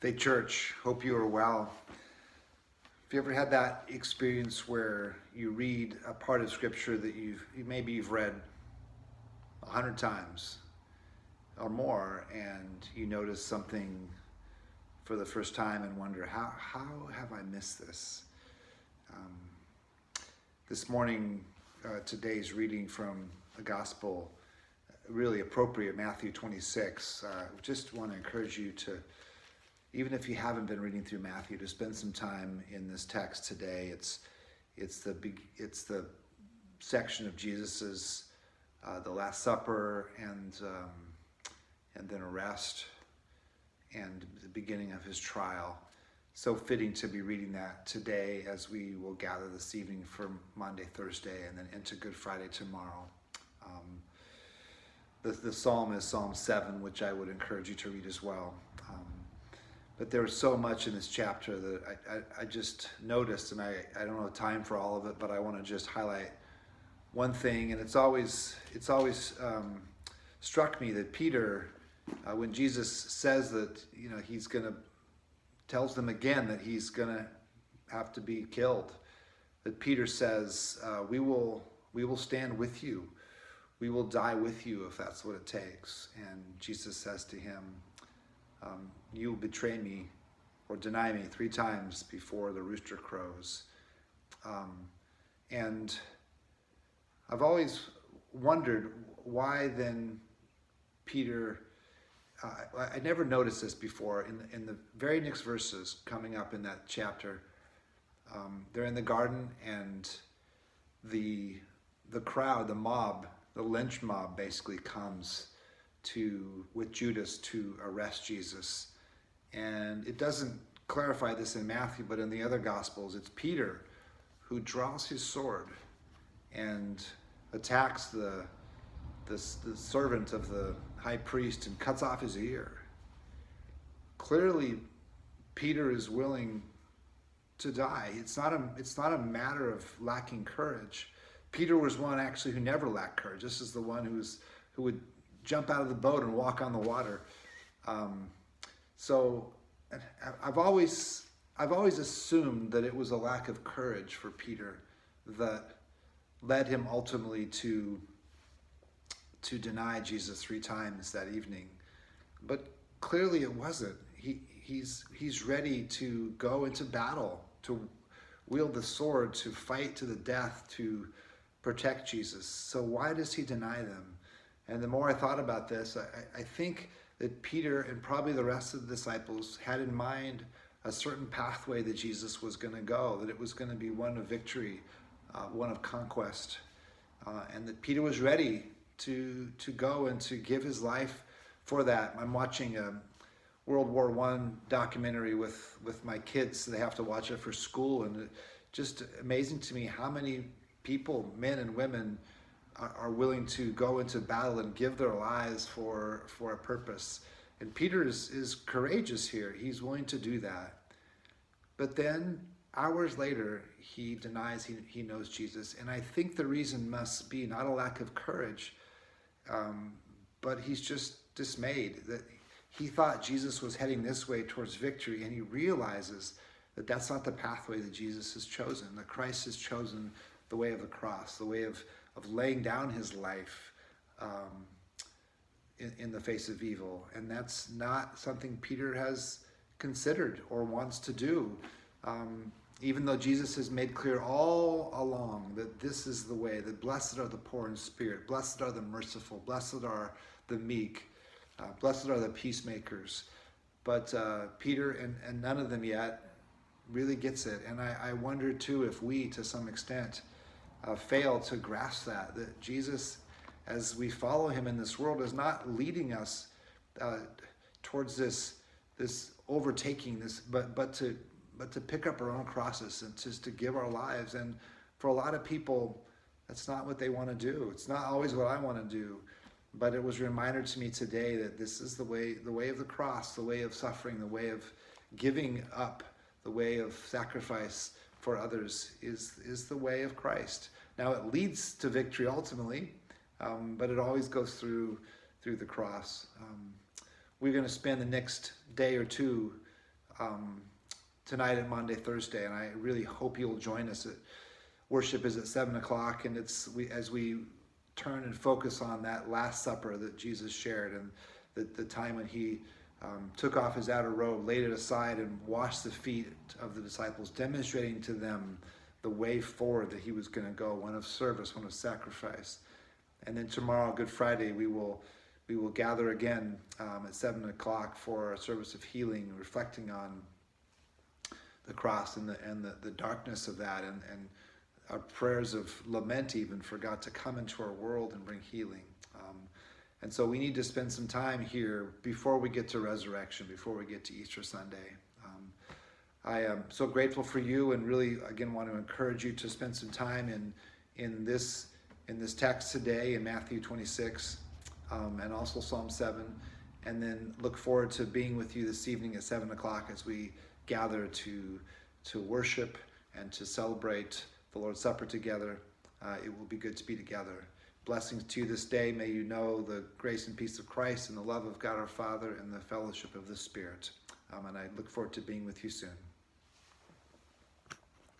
Faith Church, hope you are well. Have you ever had that experience where you read a part of Scripture that maybe you've read 100 times or more, and you notice something for the first time and wonder, how have I missed this? This morning, today's reading from the Gospel, really appropriate, Matthew 26. Just want to encourage you to, even if you haven't been reading through Matthew, to spend some time in this text today. It's the section of Jesus's the Last Supper and then arrest and the beginning of his trial. So fitting to be reading that today as we will gather this evening for Monday, Thursday, and then into Good Friday tomorrow. The psalm is Psalm 7, which I would encourage you to read as well. But there's so much in this chapter that I just noticed, and I don't have time for all of it, but I want to just highlight one thing. And it's always struck me that Peter, when Jesus says that, he's going to, tells them again that he's going to have to be killed, that Peter says, we will stand with you. We will die with you if that's what it takes. And Jesus says to him, you will betray me or deny me 3 times before the rooster crows. And I've always wondered why then Peter, I never noticed this before, in the very next verses coming up in that chapter, they're in the garden and the crowd, the mob, the lynch mob basically comes with Judas to arrest Jesus. And it doesn't clarify this in Matthew, but in the other Gospels, it's Peter who draws his sword and attacks the servant of the high priest and cuts off his ear. Clearly, Peter is willing to die. It's not a matter of lacking courage. Peter was one actually who never lacked courage. This is the one who would jump out of the boat and walk on the water. So I've always assumed that it was a lack of courage for Peter that led him ultimately to deny Jesus 3 times that evening. But clearly it wasn't. He's ready to go into battle, to wield the sword, to fight to the death, to protect Jesus. So why does he deny them? And the more I thought about this, I think that Peter and probably the rest of the disciples had in mind a certain pathway that Jesus was going to go, that it was going to be one of victory, one of conquest, and that Peter was ready to go and to give his life for that. I'm watching a World War I documentary with my kids, so they have to watch it for school, and it's just amazing to me how many people, men and women, are willing to go into battle and give their lives for a purpose. And Peter is courageous here. He's willing to do that. But then hours later, he denies he knows Jesus. And I think the reason must be not a lack of courage, but he's just dismayed that he thought Jesus was heading this way towards victory, and he realizes that that's not the pathway that Jesus has chosen, that Christ has chosen the way of the cross, the way of laying down his life in the face of evil. And that's not something Peter has considered or wants to do. Even though Jesus has made clear all along that this is the way, that blessed are the poor in spirit, blessed are the merciful, blessed are the meek, blessed are the peacemakers. But Peter and none of them yet really gets it. And I wonder too if we, to some extent, fail to grasp that Jesus, as we follow him in this world, is not leading us towards this overtaking, but to pick up our own crosses and just to give our lives. And for a lot of people, that's not what they want to do. It's not always what I want to do. But it was a reminder to me today that this is the way of the cross, the way of suffering, the way of giving up, the way of sacrifice for others is the way of Christ. Now it leads to victory ultimately, but it always goes through the cross. We're going to spend the next day or two tonight and Monday, Thursday, and I really hope you'll join us. Worship is at 7 o'clock, and as we turn and focus on that Last Supper that Jesus shared, and the time when he took off his outer robe, laid it aside, and washed the feet of the disciples, demonstrating to them the way forward that he was going to go, one of service, one of sacrifice. And then tomorrow, Good Friday, we will gather again at 7 o'clock for a service of healing, reflecting on the cross and the darkness of that, and our prayers of lament even for God to come into our world and bring healing. And so we need to spend some time here before we get to resurrection, before we get to Easter Sunday. I am so grateful for you, and really again want to encourage you to spend some time in this text today in Matthew 26 and also Psalm 7, and then look forward to being with you this evening at 7 o'clock as we gather to worship and to celebrate the Lord's Supper together. It will be good to be together. Blessings to you this day. May you know the grace and peace of Christ and the love of God our Father and the fellowship of the Spirit. And I look forward to being with you soon.